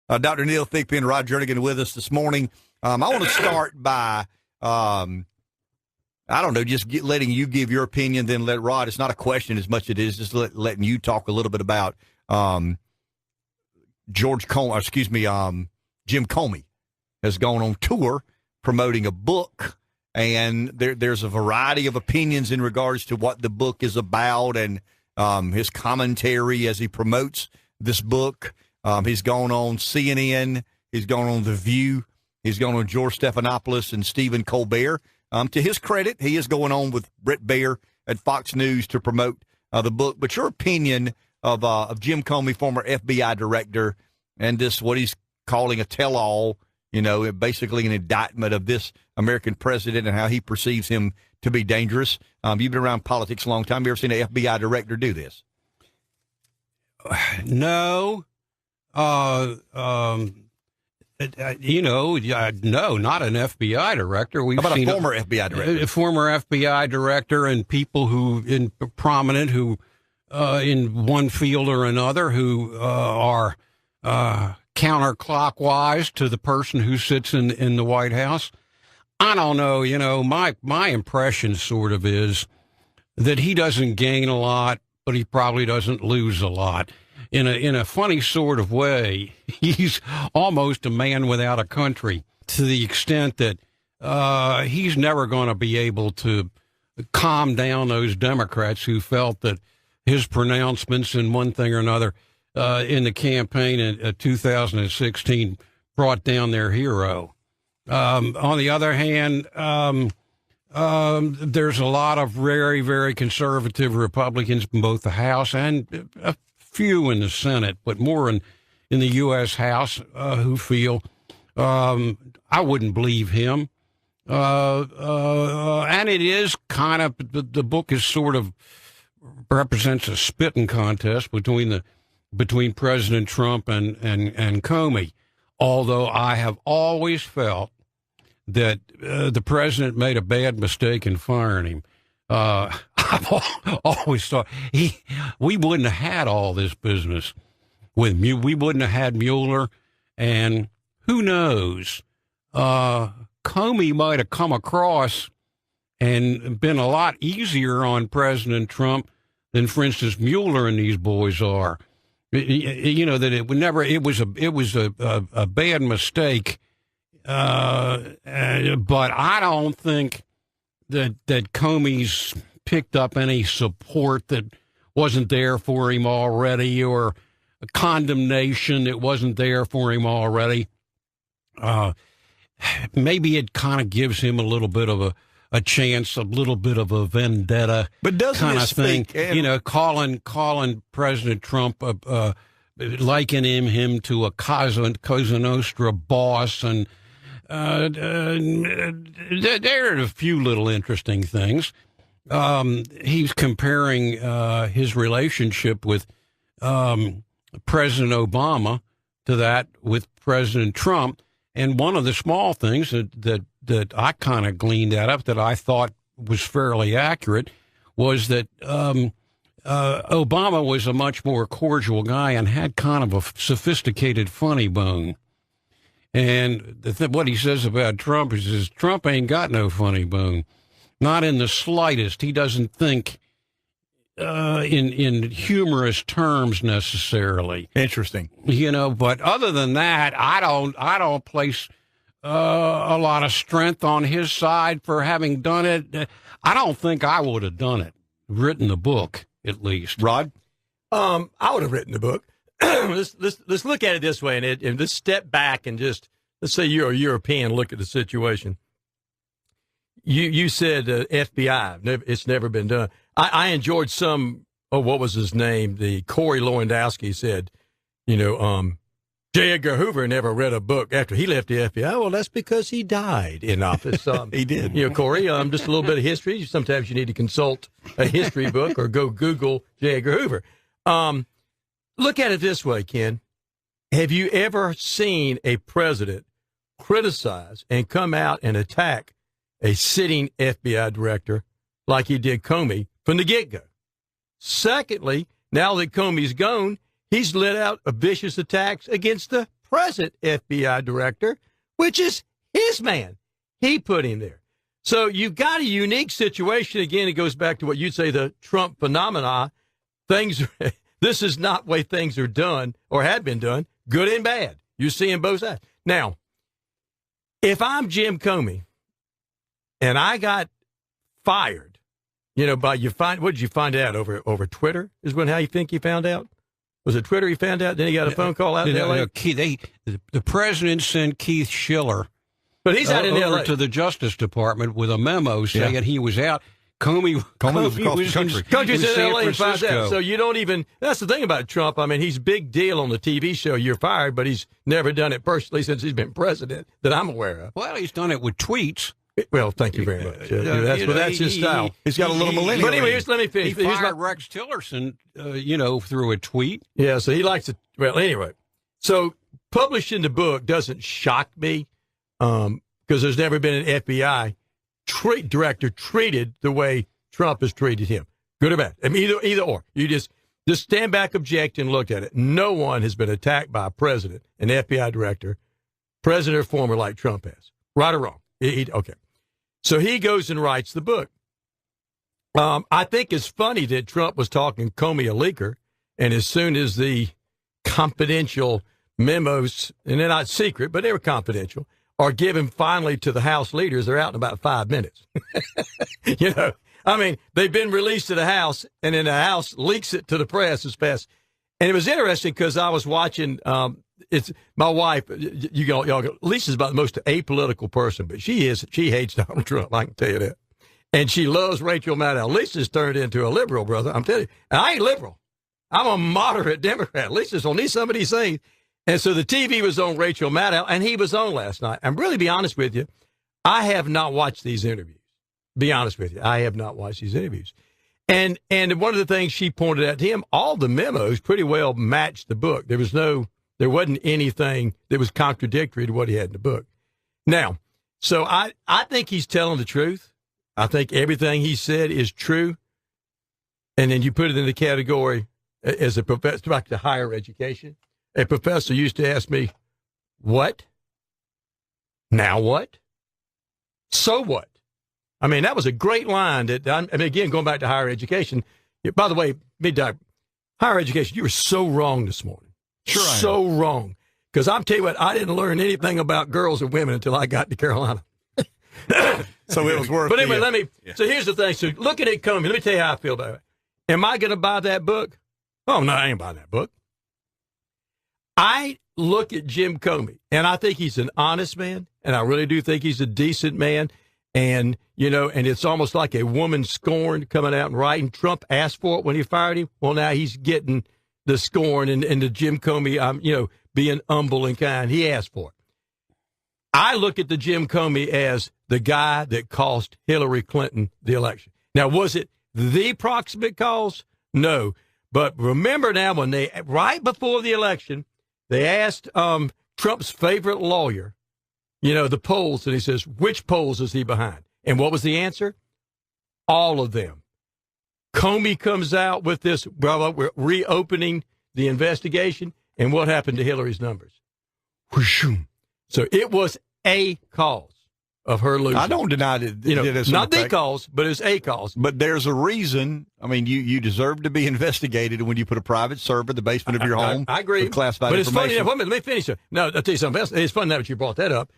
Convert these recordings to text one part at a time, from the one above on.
Dr. Neal, Thigpen, Rod Jernigan with us this morning. I want to start by, I don't know, just letting you give your opinion, then let Rod. It's not a question as much as it is just letting you talk a little bit about Jim Comey has gone on tour promoting a book, and there's a variety of opinions in regards to what the book is about and his commentary as he promotes this book. He's gone on CNN. He's gone on The View. He's gone on George Stephanopoulos and Stephen Colbert. To his credit, he is going on with Bret Baier at Fox News to promote the book. But your opinion of Jim Comey, former FBI director, and this, what he's calling a tell-all, basically an indictment of this American president and how he perceives him to be dangerous. You've been around politics a long time. You ever seen an FBI director do this? No. No, not an FBI director. How about a former FBI director? A former FBI director and people prominent who, in one field or another, who are counterclockwise to the person who sits in the White House. I don't know. My impression sort of is that he doesn't gain a lot, but he probably doesn't lose a lot. In a funny sort of way, he's almost a man without a country, to the extent that he's never going to be able to calm down those Democrats who felt that his pronouncements in one thing or another in the campaign in 2016 brought down their hero. On the other hand, there's a lot of very, very conservative Republicans in both the House and few in the Senate, but more in the U.S. House who feel I wouldn't believe him. And it is kind of, the book is sort of represents a spitting contest between President Trump and Comey, although I have always felt that the president made a bad mistake in firing him. I've always thought we wouldn't have had all this business with we wouldn't have had Mueller, and who knows, Comey might have come across and been a lot easier on President Trump than, for instance, Mueller and these boys are. That it was a bad mistake, but I don't think that Comey's picked up any support that wasn't there for him already, or a condemnation that wasn't there for him already. Maybe it kind of gives him a little bit of a chance, a little bit of a vendetta, but doesn't kind of thing. Calling President Trump, likening him to a Cosa Nostra boss, and there are a few little interesting things. He's comparing his relationship with President Obama to that with President Trump. And one of the small things that I kind of gleaned out of that I thought was fairly accurate was that Obama was a much more cordial guy and had kind of a sophisticated funny bone. And what he says about Trump is Trump ain't got no funny bone, not in the slightest. He doesn't think in humorous terms necessarily. Interesting, But other than that, I don't place a lot of strength on his side for having done it. I don't think I would have done it, written the book at least. Rod, I would have written the book. Let's look at it this way, and let's step back and just, let's say you're a European, look at the situation. You said FBI, it's never been done. I enjoyed what was his name? The Corey Lewandowski said, J. Edgar Hoover never read a book after he left the FBI. Well, that's because he died in office. He did. Corey, just a little bit of history. Sometimes you need to consult a history book or go Google J. Edgar Hoover. Look at it this way, Ken. Have you ever seen a president criticize and come out and attack a sitting FBI director like he did Comey from the get-go? Secondly, now that Comey's gone, he's let out vicious attacks against the present FBI director, which is his man. He put him there. So you've got a unique situation. Again, it goes back to what you'd say, the Trump phenomena. This is not the way things are done or had been done, good and bad. You're seeing both sides. Now, if I'm Jim Comey and I got fired, what did you find out over Twitter? Is how you think he found out? Was it Twitter he found out? Then he got a phone call out in L.A.? The president sent Keith Schiller, but he's out in over L.A. to the Justice Department with a memo saying he was out. Comey was across the country. Country's in L.A. and finds out. So you don't even. That's the thing about Trump. I mean, he's big deal on the TV show. You're fired, but he's never done it personally since he's been president that I'm aware of. Well, he's done it with tweets. Well, thank you very much. That's his style. He's got a little millennial. But anyway, let me finish. He fired Rex Tillerson, through a tweet. Yeah, so he likes it. Well, anyway, so publishing the book doesn't shock me because there's never been an FBI director treated the way Trump has treated him, good or bad. I mean, either or. You just stand back, object, and look at it. No one has been attacked by a president, an FBI director, president or former, like Trump has. Right or wrong? Okay. So he goes and writes the book. I think it's funny that Trump was talking Comey a leaker, and as soon as the confidential memos, and they're not secret, but they were confidential, are given finally to the House leaders, they're out in about 5 minutes. I mean, they've been released to the House, and then the House leaks it to the press as fast. And it was interesting because I was watching, it's my wife, Lisa's about the most apolitical person, but she hates Donald Trump, I can tell you that. And she loves Rachel Maddow. Lisa's turned into a liberal, brother, I'm telling you. And I ain't liberal. I'm a moderate Democrat. Lisa's on these some of these things. And so the TV was on Rachel Maddow, and he was on last night. And really, be honest with you, I have not watched these interviews. Be honest with you, I have not watched these interviews. And one of the things she pointed out to him, all the memos pretty well matched the book. There wasn't anything that was contradictory to what he had in the book. Now, so I think he's telling the truth. I think everything he said is true. And then you put it in the category as a professor, back to higher education. A professor used to ask me, what? Now what? So what? I mean, that was a great line. Again, going back to higher education. By the way, higher education, you were so wrong this morning. Sure, so wrong. Because I'm telling you what, I didn't learn anything about girls and women until I got to Carolina. So it was worth it. But anyway, So here's the thing. So looking at Comey, let me tell you how I feel about it. Am I going to buy that book? Oh, no, I ain't buying that book. I look at Jim Comey, and I think he's an honest man, and I really do think he's a decent man. And, and it's almost like a woman scorn coming out and writing. Trump asked for it when he fired him. Well, now he's getting the scorn and the Jim Comey, being humble and kind. He asked for it. I look at the Jim Comey as the guy that cost Hillary Clinton the election. Now, was it the proximate cause? No. But remember now, right before the election, they asked Trump's favorite lawyer, the polls, and he says, which polls is he behind? And what was the answer? All of them. Comey comes out with this, well, we're reopening the investigation, and what happened to Hillary's numbers? So it was a cause of her losing. I don't deny that. Not the cause, but it's a cause. But there's a reason. I mean, you deserve to be investigated when you put a private server in the basement of your home. I agree. With classified but it's information. funny. Let me finish. No, I'll tell you something else. It's funny that you brought that up.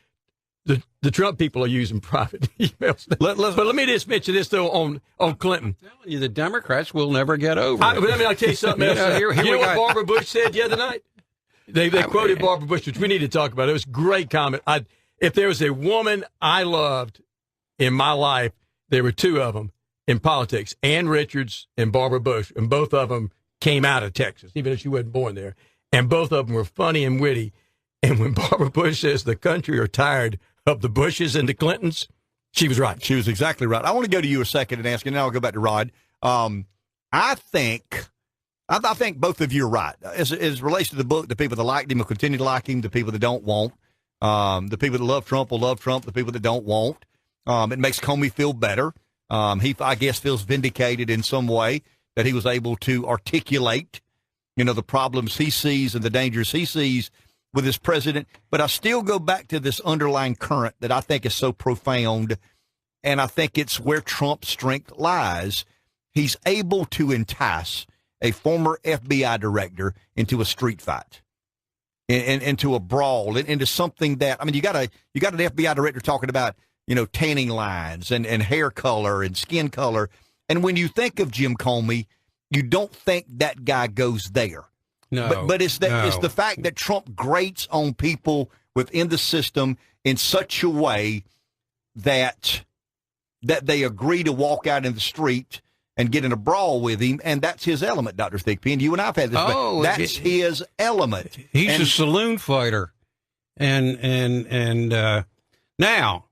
The Trump people are using private emails. But let me just mention this, though, on Clinton. I'm telling you, the Democrats will never get over it. I'll tell you something else. Here you know what got... Barbara Bush said the other night? They quoted Barbara Bush, which we need to talk about. It was a great comment. If there was a woman I loved in my life, there were two of them in politics, Ann Richards and Barbara Bush, and both of them came out of Texas, even if she wasn't born there. And both of them were funny and witty. And when Barbara Bush says the country are tired of the Bushes and the Clintons, she was right. She was exactly right. I want to go to you a second and ask, and then I'll go back to Rod. I think both of you are right. As it relates to the book, the people that liked him will continue to like him. The people that don't won't. The people that love Trump will love Trump. The people that don't won't. It makes Comey feel better. He, I guess, feels vindicated in some way that he was able to articulate, the problems he sees and the dangers he sees with this president, but I still go back to this underlying current that I think is so profound, and I think it's where Trump's strength lies. He's able to entice a former FBI director into a street fight, into a brawl, into something that, I mean, you got an FBI director talking about, tanning lines and hair color and skin color. And when you think of Jim Comey, you don't think that guy goes there. No, but it's the fact that Trump grates on people within the system in such a way that they agree to walk out in the street and get in a brawl with him, and that's his element, Dr. Thigpen. You and I've had this. That's his element. He's a saloon fighter, and now,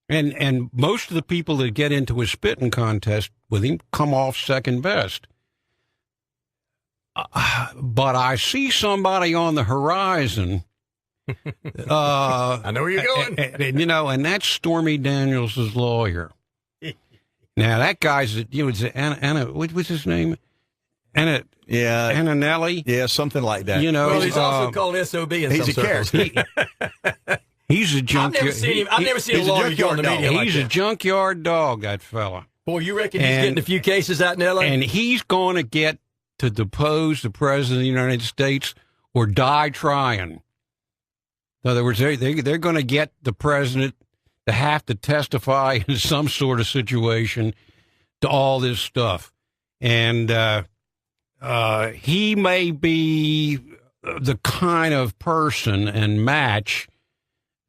and most of the people that get into a spitting contest with him come off second best. But I see somebody on the horizon. I know where you're going. And that's Stormy Daniels' lawyer. Now that guy's, what's his name? Antonelli? Yeah, something like that. Well, he's also called SOB in he's some a circles. He's a junkyard. I've never seen a lawyer go on the media like He's a junkyard dog, that fella. Boy, you reckon he's getting a few cases out in L.A.? And he's going to get to depose the President of the United States or die trying. In other words, they're going to get the President to have to testify in some sort of situation to all this stuff. And he may be the kind of person and match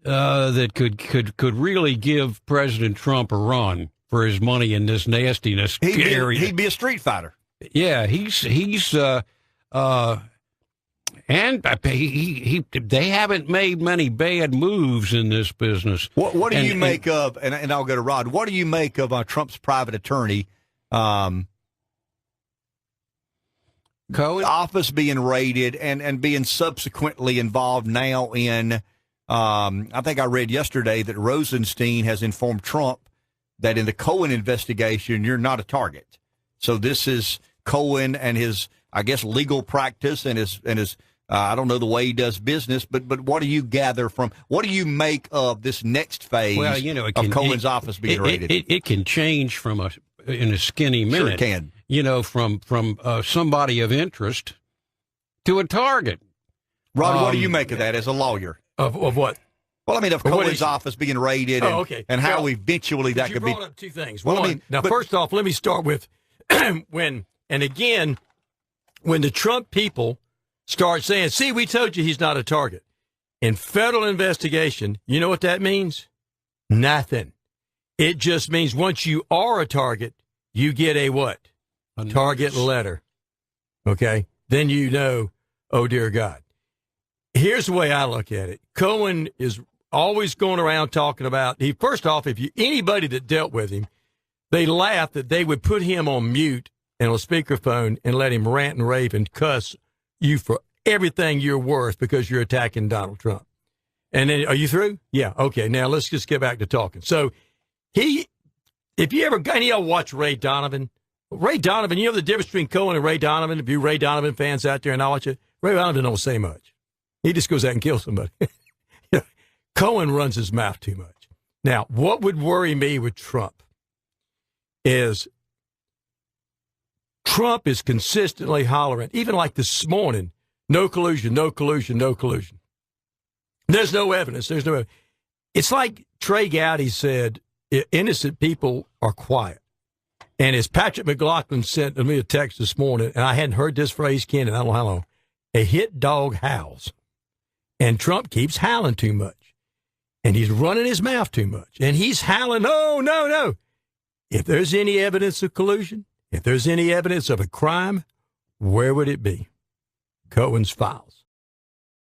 that could really give President Trump a run for his money in this nastiness area. He'd be a street fighter. Yeah, and they haven't made many bad moves in this business. What do you make of, and I'll go to Rod, what do you make of Trump's private attorney, Cohen? Office being raided and being subsequently involved now in, I think I read yesterday that Rosenstein has informed Trump that in the Cohen investigation, you're not a target. So this is Cohen and his, I guess, legal practice and his I don't know the way he does business, but what do you gather from, what do you make of this next phase of Cohen's office being raided? It can change in a skinny minute. Sure it can. From somebody of interest to a target. Rod, what do you make of that as a lawyer? Of what? Well, I mean, of Cohen's office being raided and how eventually that could be. You brought up two things. First off, let me start with when the Trump people start saying, see, we told you he's not a target. In federal investigation, you know what that means? Nothing. It just means once you are a target, you get a what? A target letter. Okay? Then you know, oh, dear God. Here's the way I look at it. Cohen is always going around talking about, first off, anybody that dealt with him, they laughed that they would put him on mute and on speakerphone and let him rant and rave and cuss you for everything you're worth because you're attacking Donald Trump. And then, are you through? Yeah. Okay. Now let's just get back to talking. So if you ever, any of y'all watch Ray Donovan, you know the difference between Cohen and Ray Donovan? If you Ray Donovan fans out there and I watch it, Ray Donovan don't say much. He just goes out and kills somebody. Cohen runs his mouth too much. Now, what would worry me with Trump is Trump is consistently hollering, even like this morning, no collusion, no collusion, no collusion. There's no evidence. It's like Trey Gowdy said, innocent people are quiet. And as Patrick McLaughlin sent me a text this morning, and I hadn't heard this phrase, Ken, in I don't know how long, a hit dog howls. And Trump keeps howling too much. And he's running his mouth too much. And he's howling, no, no, no. If there's any evidence of collusion, if there's any evidence of a crime, where would it be? Cohen's files.